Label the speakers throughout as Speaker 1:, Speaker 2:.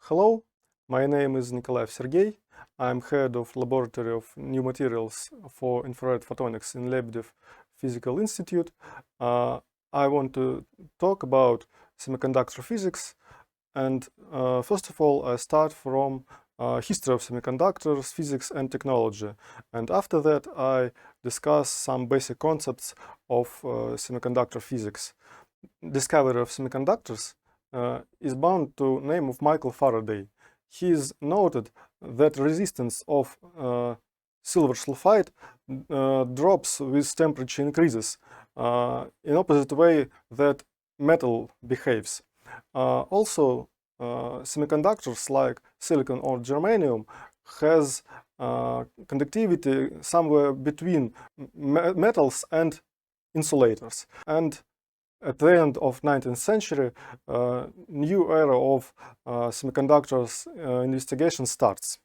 Speaker 1: Hello, my name is Nikolaev Sergey. I'm head of Laboratory of New Materials for Infrared Photonics in Lebedev Physical Institute. I want to talk about semiconductor physics, and first of all, I start from history of semiconductors, physics and technology, and after that I discuss some basic concepts of semiconductor physics. Discovery of semiconductors is bound to name of Michael Faraday. He is noted that resistance of silver sulfide drops with temperature increases in opposite way that metal behaves. Also, semiconductors like silicon or germanium has conductivity somewhere between metals and insulators. And at the end of 19th century, new era of semiconductors investigation starts.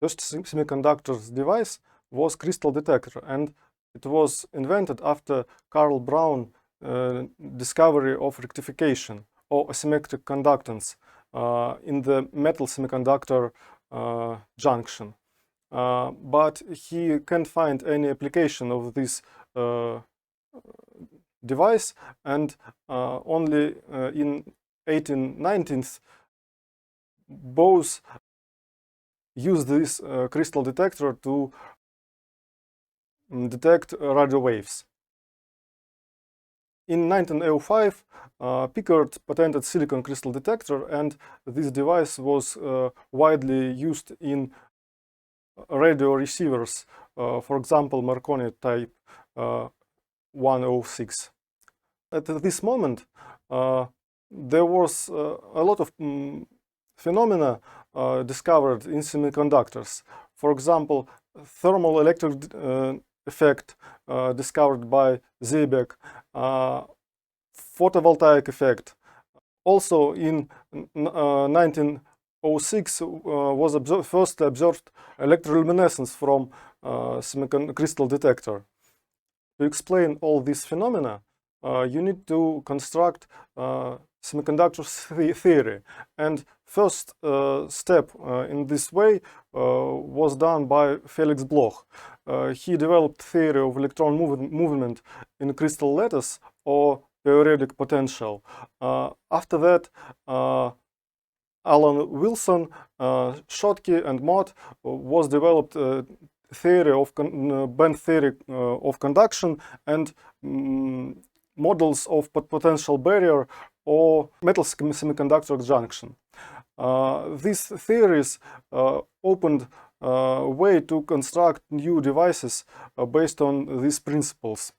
Speaker 1: First semiconductors device was crystal detector, and it was invented after Carl Brown discovery of rectification or asymmetric conductance in the metal semiconductor junction. But he can't find any application of this device, and only in 1819th both used this crystal detector to detect radio waves. In 1905, Pickard patented silicon crystal detector, and this device was widely used in radio receivers, for example Marconi type 106. At this moment, there was a lot of phenomena discovered in semiconductors. For example, thermal electric effect discovered by Seebeck, photovoltaic effect. Also in 1906 was first observed electroluminescence from crystal detector. To explain all these phenomena, you need to construct semiconductor theory, and first step in this way was done by Felix Bloch. He developed theory of electron movement in crystal lattice or periodic potential. After that, Alan Wilson, Schottky and Mott was developed theory of band theory of conduction and models of potential barrier or metal semiconductor junction. These theories opened a way to construct new devices based on these principles.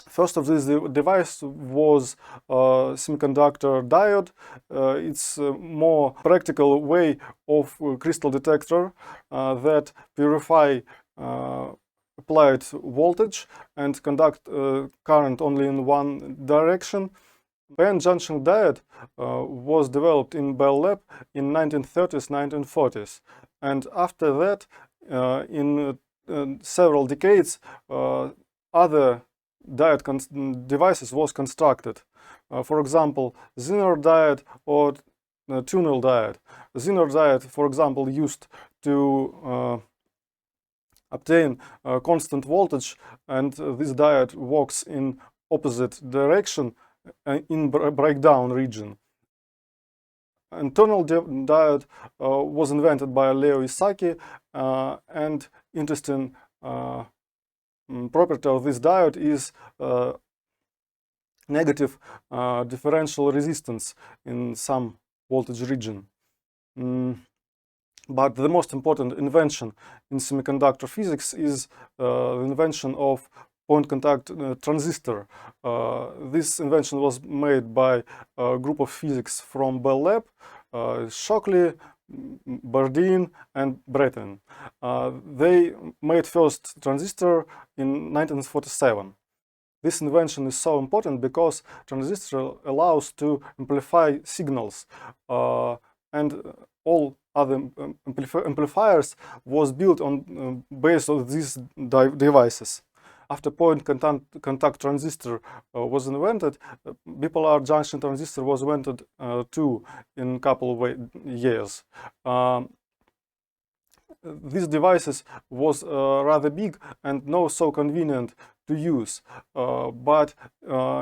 Speaker 1: First of this device was semiconductor diode. It's a more practical way of crystal detector that purify applied voltage and conduct current only in one direction. PN junction diode was developed in Bell Lab in 1930s, 1940s, and after that, in several decades, other diode devices was constructed. For example, Zener diode or tunnel diode. Zener diode, for example, used to obtain constant voltage, and this diode works in opposite direction in breakdown region. And tunnel diode was invented by Leo Isaki, and interesting property of this diode is negative differential resistance in some voltage region. But the most important invention in semiconductor physics is the invention of point contact transistor. This invention was made by a group of physicists from Bell Lab, Shockley, Bardeen and Breton. They made first transistor in 1947. This invention is so important because transistor allows to amplify signals, and all other amplifiers was built on based on these devices. after point contact transistor was invented, bipolar junction transistor was invented too in a couple of years. These devices was rather big and not so convenient to use, but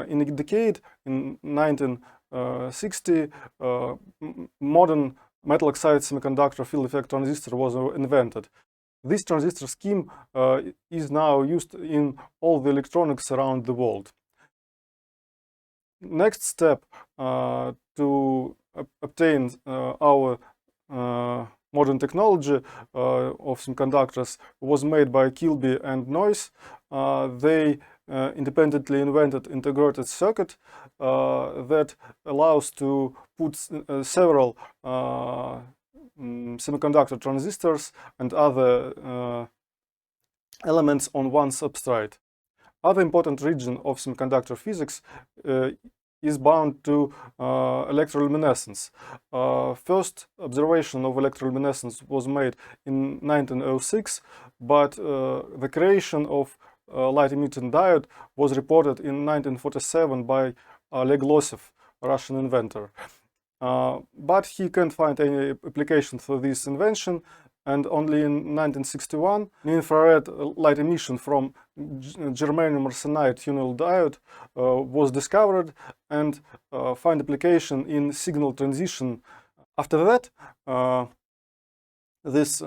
Speaker 1: in a decade, in 1960, modern metal oxide semiconductor field effect transistor was invented. This transistor scheme is now used in all the electronics around the world. Next step to obtain our modern technology of semiconductors was made by Kilby and Noyce. They independently invented integrated circuit that allows to put several semiconductor transistors and other elements on one substrate. Other important region of semiconductor physics is bound to electroluminescence. First observation of electroluminescence was made in 1906, but the creation of light-emitting diode was reported in 1947 by Oleg Losev, Russian inventor. But he can't find any application for this invention, and only in 1961 infrared light emission from germanium arsenide tunnel diode was discovered and find application in signal transition. After that, this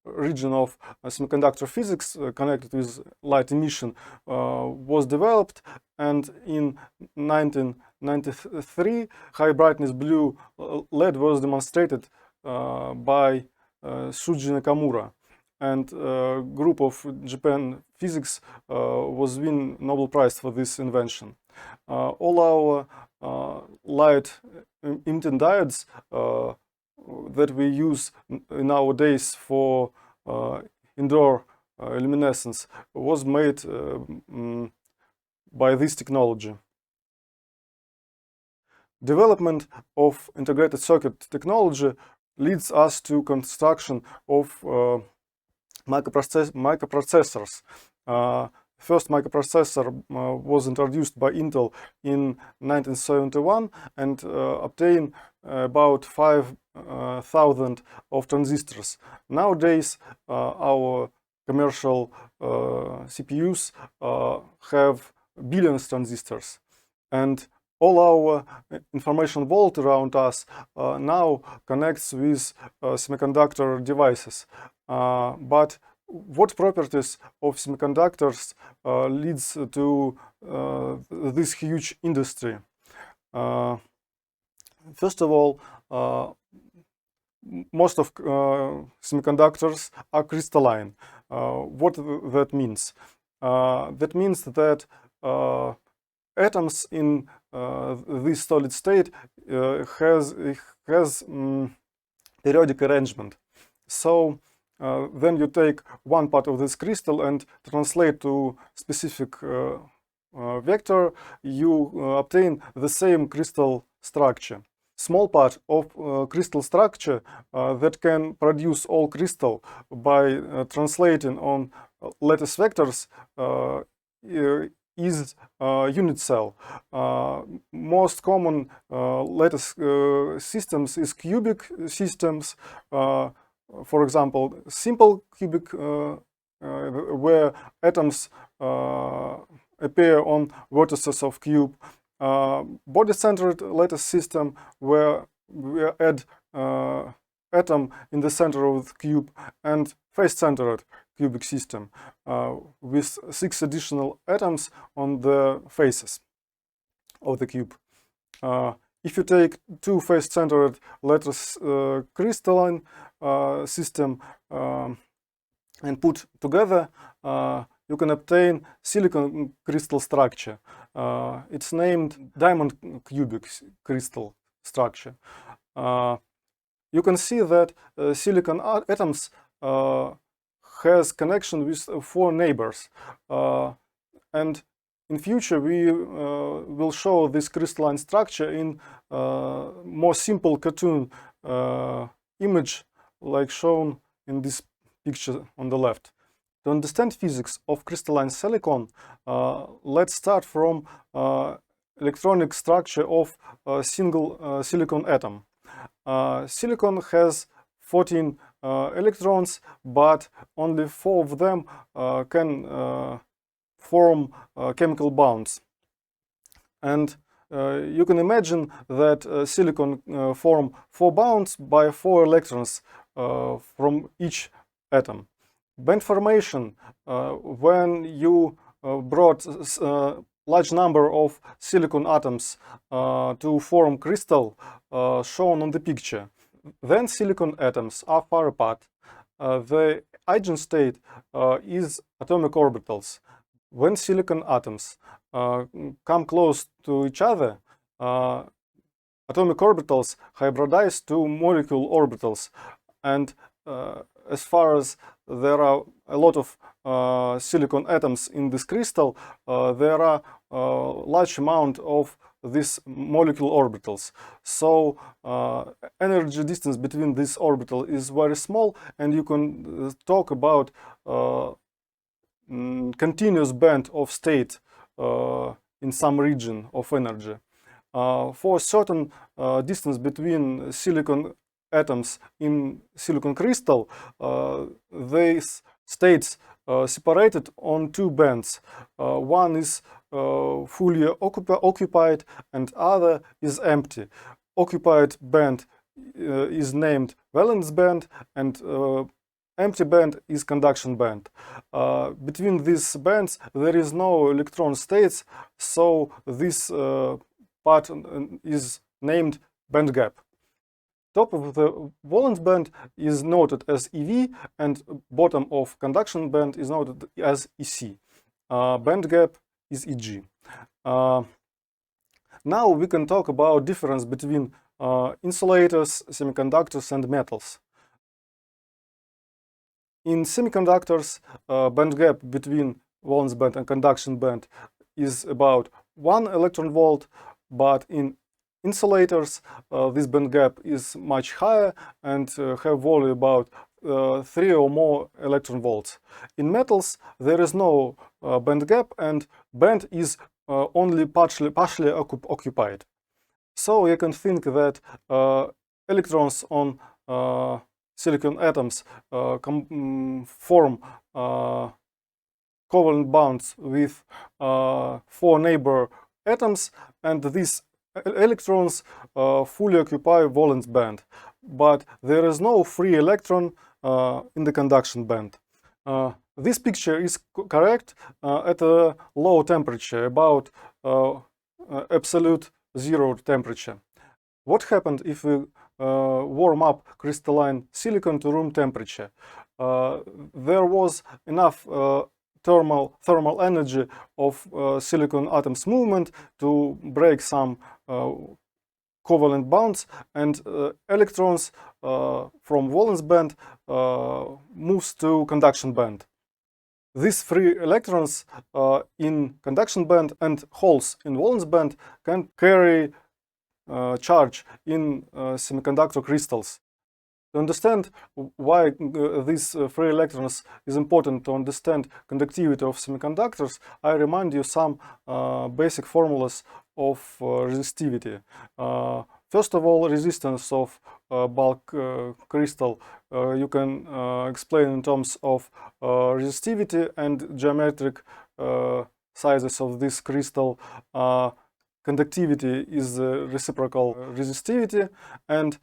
Speaker 1: region of semiconductor physics connected with light emission was developed, and in 1993 high brightness blue LED was demonstrated by Shuji Nakamura, and a group of Japan physics was win Nobel Prize for this invention. All our light emitting diodes that we use nowadays for indoor luminescence was made by this technology. Development of integrated circuit technology leads us to construction of microprocessors. First microprocessor was introduced by Intel in 1971 and obtained about 5,000 of transistors. Nowadays, our commercial CPUs have billions of transistors, and all our information vault around us now connects with semiconductor devices. But what properties of semiconductors leads to this huge industry? First of all, most of semiconductors are crystalline. What that means? That means that atoms in this solid state has periodic arrangement. So then you take one part of this crystal and translate to specific vector, you obtain the same crystal structure. Small part of crystal structure that can produce all crystal by translating on lattice vectors is unit cell. Most common lattice systems is cubic systems. For example, simple cubic where atoms appear on vertices of cube. Body-centered lattice system where we add atom in the center of the cube, and face-centered cubic system with 6 additional atoms on the faces of the cube. If you take 2 face-centered lattice crystalline system and put together, you can obtain silicon crystal structure. It's named diamond cubic crystal structure. You can see that silicon atoms has connection with 4 neighbors, and in future we will show this crystalline structure in more simple cartoon image like shown in this picture on the left. To understand physics of crystalline silicon, let's start from electronic structure of a single silicon atom. Silicon has 14 electrons, but only 4 of them can form chemical bonds. And you can imagine that silicon form 4 bonds by 4 electrons from each atom. Band formation, when you brought large number of silicon atoms to form crystal shown on the picture. Then silicon atoms are far apart. The eigenstate is atomic orbitals. When silicon atoms come close to each other, atomic orbitals hybridize to molecule orbitals. And as far as there are a lot of silicon atoms in this crystal, there are a large amount of these molecule orbitals. So energy distance between this orbital is very small, and you can talk about continuous band of state in some region of energy. For a certain distance between silicon atoms in silicon crystal, these states separated on 2 bands. One is fully occupied and other is empty. Occupied band is named valence band, and empty band is conduction band. Between these bands there is no electron states, so this part is named band gap. Top of the valence band is noted as EV, and bottom of conduction band is noted as EC. Band gap is EG. Now we can talk about difference between insulators, semiconductors, and metals. In semiconductors, band gap between valence band and conduction band is about 1 electron volt, but in insulators, this band gap is much higher and have value about 3 or more electron volts. In metals, there is no band gap, and band is only partially occupied. So you can think that electrons on silicon atoms form covalent bonds with 4 neighbor atoms, and these electrons fully occupy valence band, but there is no free electron in the conduction band. This picture is correct at a low temperature, about absolute 0 temperature. What happened if we warm up crystalline silicon to room temperature? There was enough thermal energy of silicon atoms movement to break some covalent bonds, and electrons from valence band moves to conduction band. These free electrons in conduction band and holes in valence band can carry charge in semiconductor crystals. To understand why these free electrons is important to understand conductivity of semiconductors, I remind you some basic formulas of resistivity. First of all, resistance of bulk crystal you can explain in terms of resistivity and geometric sizes of this crystal. Conductivity is reciprocal resistivity, and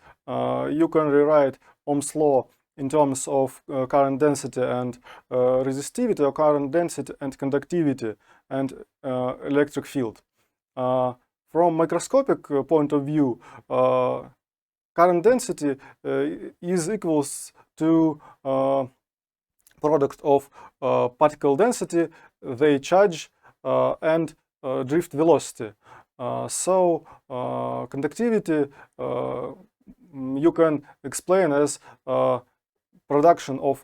Speaker 1: you can rewrite Ohm's law in terms of current density and resistivity, or current density and conductivity and electric field. From microscopic point of view, current density is equals to product of particle density, their charge, and drift velocity. So conductivity you can explain as production of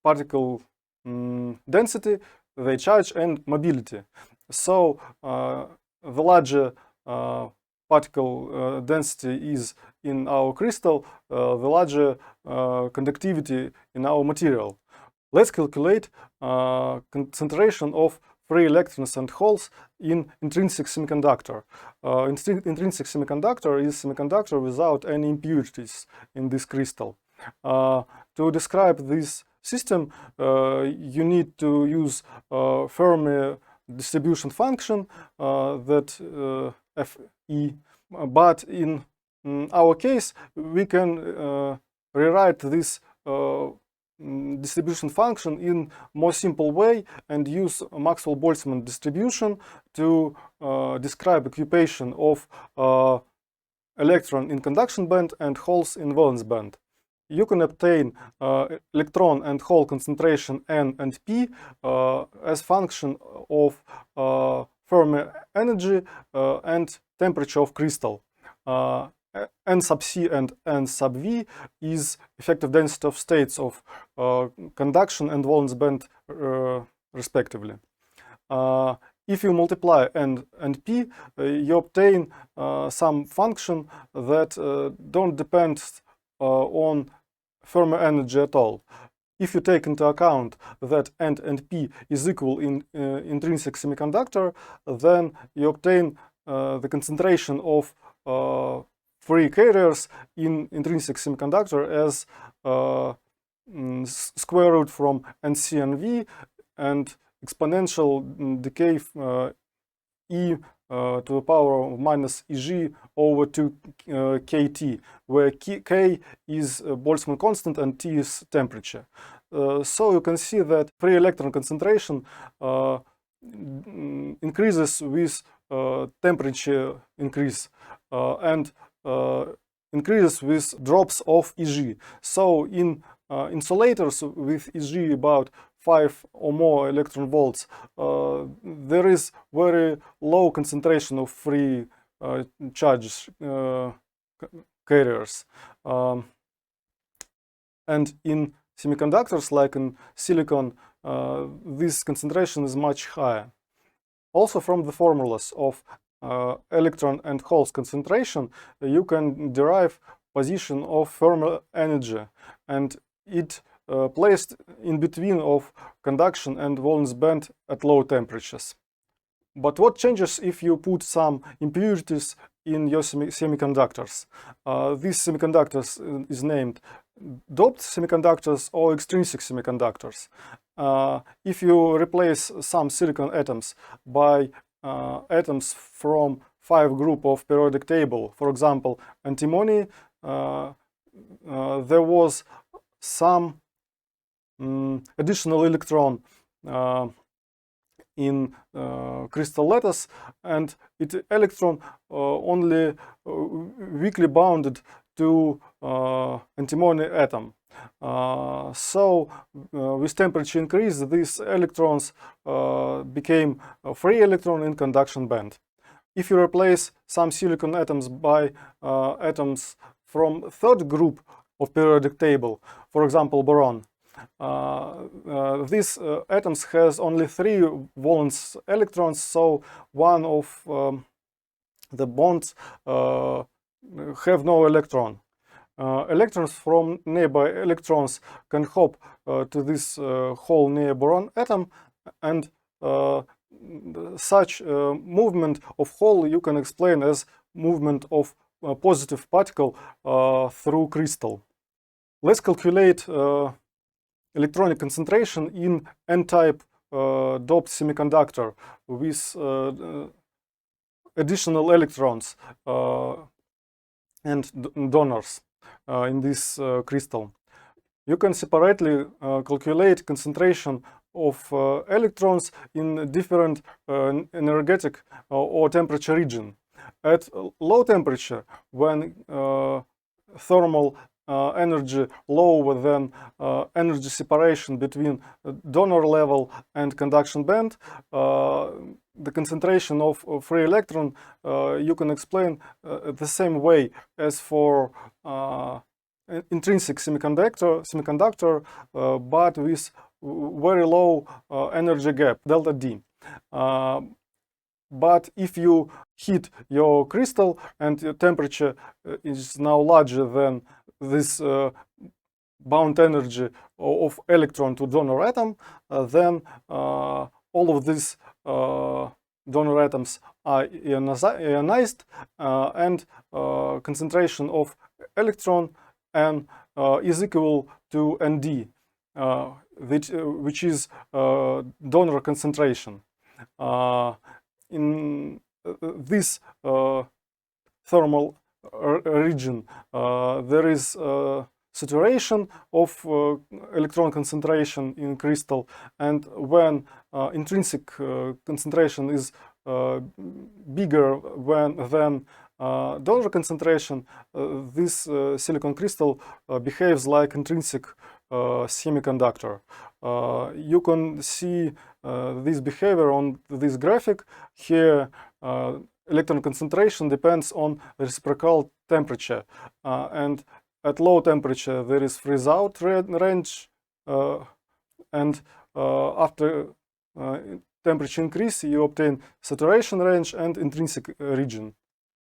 Speaker 1: particle density, their charge, and mobility. So the larger particle density is in our crystal, the larger conductivity in our material. Let's calculate concentration of free electrons and holes in intrinsic semiconductor. Intrinsic semiconductor is semiconductor without any impurities in this crystal. To describe this system, you need to use Fermi distribution function that Fe, but in our case we can rewrite this distribution function in more simple way and use Maxwell-Boltzmann distribution to describe occupation of electron in conduction band and holes in valence band. You can obtain electron and hole concentration N and P as function of Fermi energy and temperature of crystal. N sub C and N sub V is effective density of states of conduction and valence band respectively. If you multiply N and P, you obtain some function that don't depend on Fermi energy at all. If you take into account that N and P is equal in intrinsic semiconductor, then you obtain the concentration of free carriers in intrinsic semiconductor as square root from NC and V and exponential decay e to the power of minus Eg over 2 kT, where K is Boltzmann constant and T is temperature. So you can see that free electron concentration increases with temperature increase and increases with drops of Eg. So in insulators with Eg about 5 or more electron volts, there is very low concentration of free charge carriers. And in semiconductors, like in silicon, this concentration is much higher. Also, from the formulas of electron and holes concentration, you can derive position of Fermi energy, and it placed in between of conduction and valence band at low temperatures. But what changes if you put some impurities in your semiconductors? These semiconductors is named doped semiconductors or extrinsic semiconductors. If you replace some silicon atoms by atoms from 5 group of periodic table, for example, antimony, there was some additional electron in crystal lattice, and it electron only weakly bounded to antimony atom. So with temperature increase, these electrons became a free electron in conduction band. If you replace some silicon atoms by atoms from third group of periodic table, for example boron, these atoms has only 3 valence electrons, so one of the bonds have no electron. Electrons from nearby electrons can hop to this hole near boron atom, and such movement of hole you can explain as movement of a positive particle through crystal. Let's calculate electronic concentration in N-type doped semiconductor with additional electrons and donors in this crystal. You can separately calculate concentration of electrons in different energetic or temperature region. At low temperature, when thermal energy lower than energy separation between donor level and conduction band, the concentration of free electron you can explain the same way as for intrinsic semiconductor, but with very low energy gap, delta D. But if you heat your crystal and your temperature is now larger than this bound energy of electron to donor atom, then all of these donor atoms are ionized, and concentration of electron N is equal to Nd, which is donor concentration. In this thermal region, there is saturation of electron concentration in crystal, and when intrinsic concentration is bigger than donor concentration, this silicon crystal behaves like intrinsic semiconductor. You can see this behavior on this graphic. Here, electron concentration depends on reciprocal temperature, and at low temperature there is freeze-out range, and after temperature increase you obtain saturation range and intrinsic region.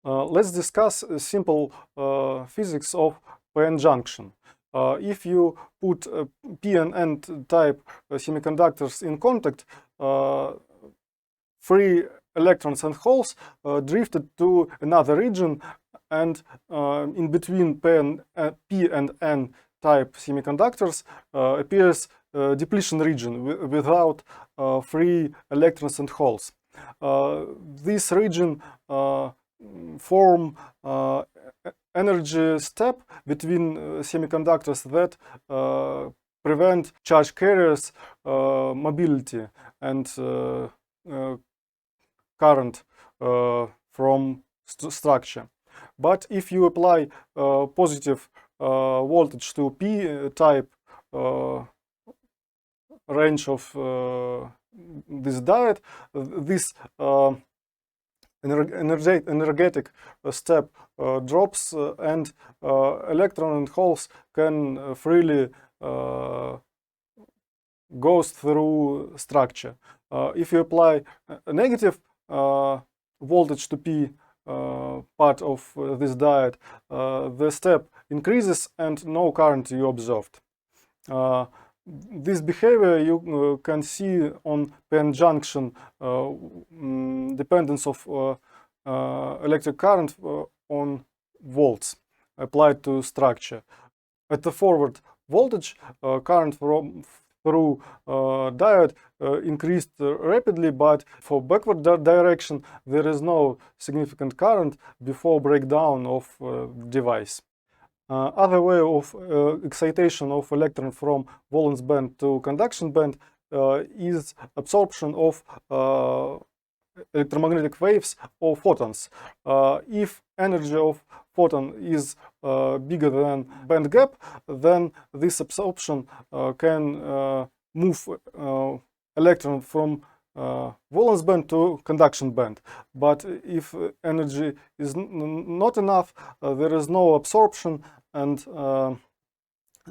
Speaker 1: Let's discuss simple physics of p-n junction. If you put p and n type semiconductors in contact, free electrons and holes drifted to another region, and in between p and n type semiconductors appears depletion region without free electrons and holes. This region form energy step between semiconductors that prevent charge carriers mobility and current from structure. But if you apply positive voltage to p-type range of this diode, this energetic step drops, and electron and holes can freely goes through structure. If you apply a negative voltage to p part of this diode, the step increases and no current you observed. This behavior you can see on p-n junction dependence of electric current on volts applied to structure. At the forward voltage, current through diode increased rapidly, but for backward direction there is no significant current before breakdown of device. Other way of excitation of electron from valence band to conduction band is absorption of electromagnetic waves or photons. If energy of photon is bigger than band gap, then this absorption can move electron from valence band to conduction band. But if energy is not enough, there is no absorption and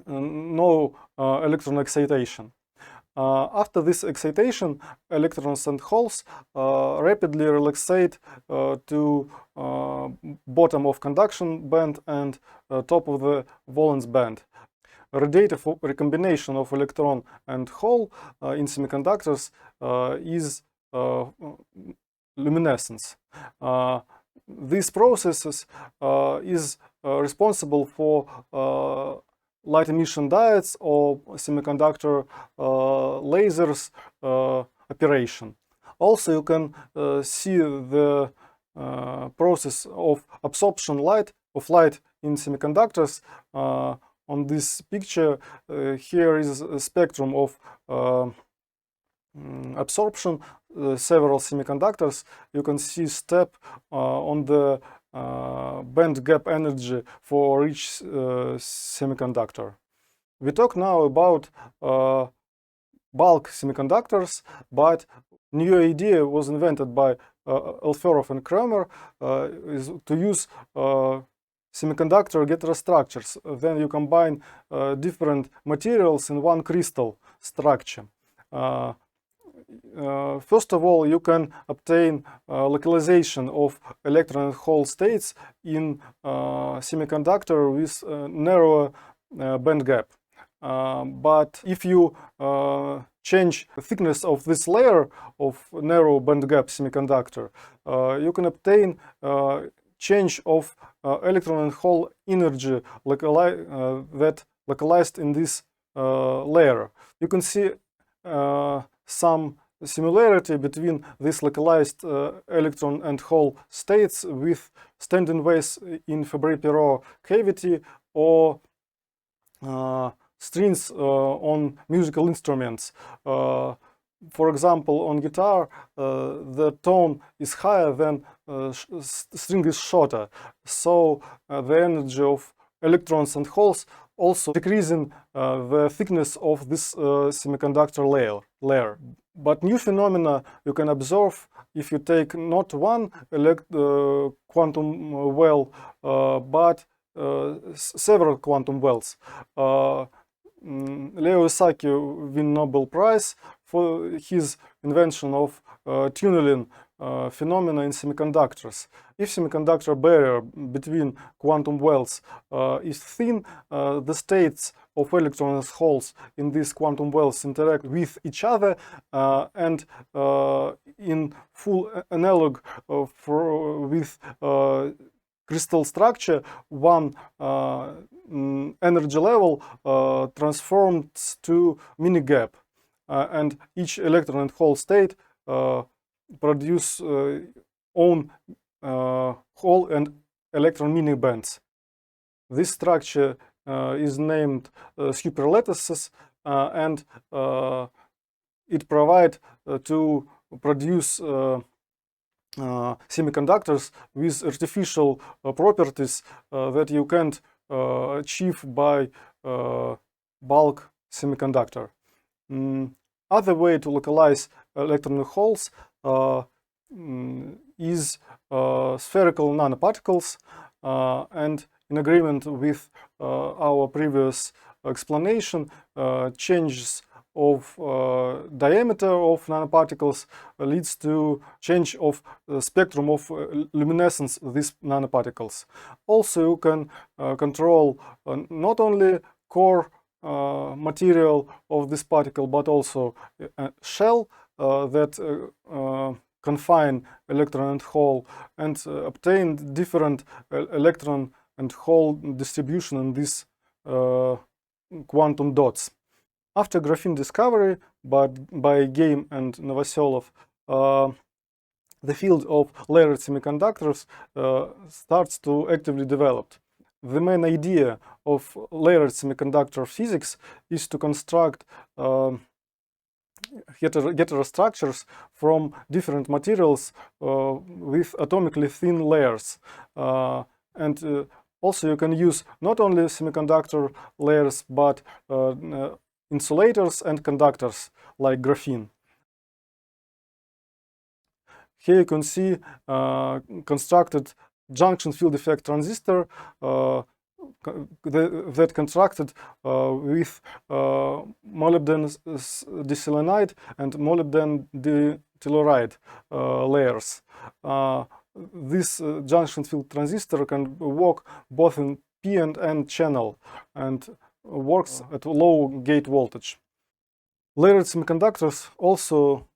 Speaker 1: no electron excitation. After this excitation, electrons and holes rapidly relaxate to bottom of conduction band and top of the valence band. Radiative recombination of electron and hole in semiconductors is luminescence. These processes is responsible for light emission diodes or semiconductor lasers operation. Also, you can see the process of absorption of light in semiconductors. On this picture, here is a spectrum of absorption, several semiconductors. You can see step on the band gap energy for each semiconductor. We talk now about bulk semiconductors, but new idea was invented by Alferov and Kramer is to use semiconductor heterostructures. Then you combine different materials in one crystal structure. First of all, you can obtain localization of electron and hole states in semiconductor with narrower band gap. But if you change the thickness of this layer of narrow bandgap semiconductor, you can obtain change of electron and hole energy that localized in this layer. You can see some similarity between this localized electron and hole states with standing waves in Fabry-Perot cavity or strings on musical instruments. For example, on guitar, the tone is higher than string is shorter, so the energy of electrons and holes also decreasing the thickness of this semiconductor layer. But new phenomena you can observe if you take not one quantum well, but several quantum wells. Leo Isaki won Nobel Prize for his invention of tunneling phenomena in semiconductors. If semiconductor barrier between quantum wells is thin, the states of electrons and holes in these quantum wells interact with each other, and in full analog with crystal structure, one energy level transforms to mini gap, and each electron and hole state produce own hole and electron mini bands. This structure is named superlattices, and it provides to produce semiconductors with artificial properties that you can't achieve by bulk semiconductor. Other way to localize electron holes is spherical nanoparticles, and in agreement with our previous explanation, changes of diameter of nanoparticles leads to change of spectrum of luminescence of these nanoparticles. Also, you can control not only core material of this particle, but also a shell that confine electron and hole, and obtain different electron and hole distribution in these quantum dots. After graphene discovery by Game and Novoselov, the field of layered semiconductors starts to actively develop. The main idea of layered semiconductor physics is to construct heterostructures from different materials with atomically thin layers. And also you can use not only semiconductor layers, but insulators and conductors like graphene. Here you can see constructed junction field effect transistor that constructed with molybdenum diselenide and molybdenum ditelluride layers. This junction field transistor can work both in P and N channel and works at low gate voltage. Layered semiconductors also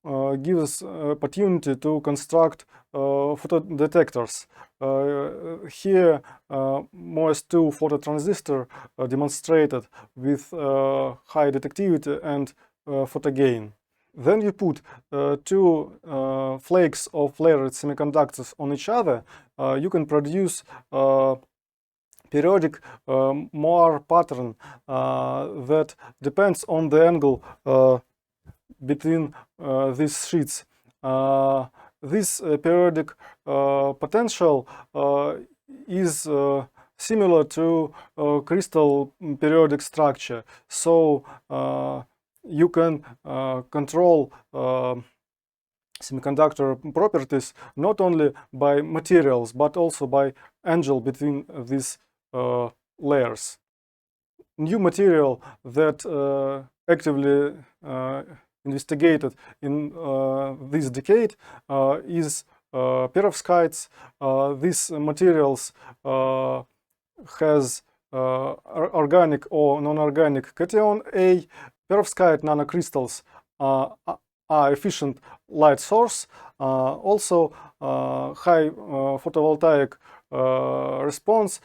Speaker 1: give us opportunity to construct photodetectors. Here, MOS2 phototransistor demonstrated with high detectivity and photogain. Then you put two flakes of layered semiconductors on each other, you can produce periodic Moir pattern that depends on the angle between these sheets. This periodic potential is similar to crystal periodic structure, so you can control semiconductor properties not only by materials but also by angle between these layers. New material that actively investigated in this decade is perovskites. These materials has organic or non-organic cation A. Perovskite nanocrystals are efficient light source. Also, high photovoltaic response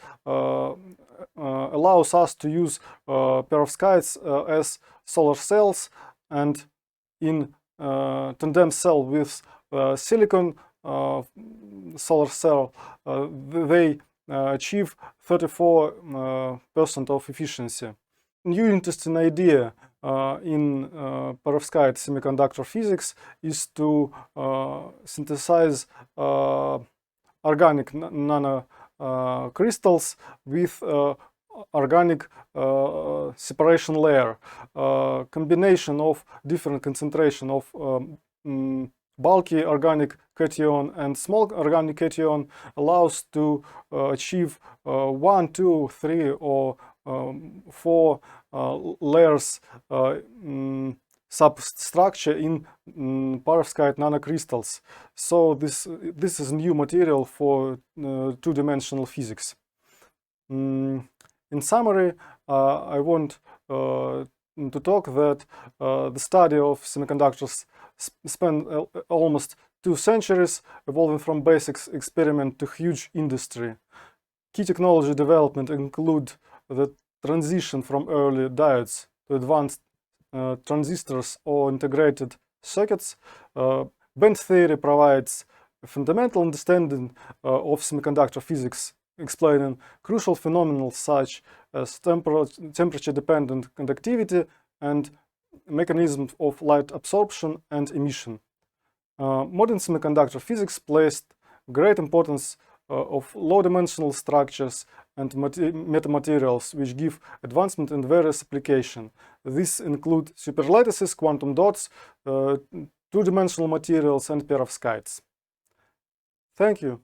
Speaker 1: allows us to use perovskites as solar cells, and in tandem cell with silicon solar cell, they achieve 34% of efficiency. New interesting idea in perovskite semiconductor physics is to synthesize organic nanocrystals with organic separation layer. Combination of different concentration of bulky organic cation and small organic cation allows to achieve 1, 2, 3, or 4 layers substructure in perovskite nanocrystals. So this is new material for two-dimensional physics. In summary, I want to talk that the study of semiconductors spent almost 2 centuries, evolving from basic experiment to huge industry. Key technology development include the transition from early diodes to advanced transistors or integrated circuits. Band theory provides a fundamental understanding of semiconductor physics, explaining crucial phenomena such as temperature-dependent conductivity and mechanisms of light absorption and emission. Modern semiconductor physics placed great importance of low-dimensional structures and metamaterials, which give advancement in various applications. These include superlattices, quantum dots, two-dimensional materials, and perovskites. Thank you.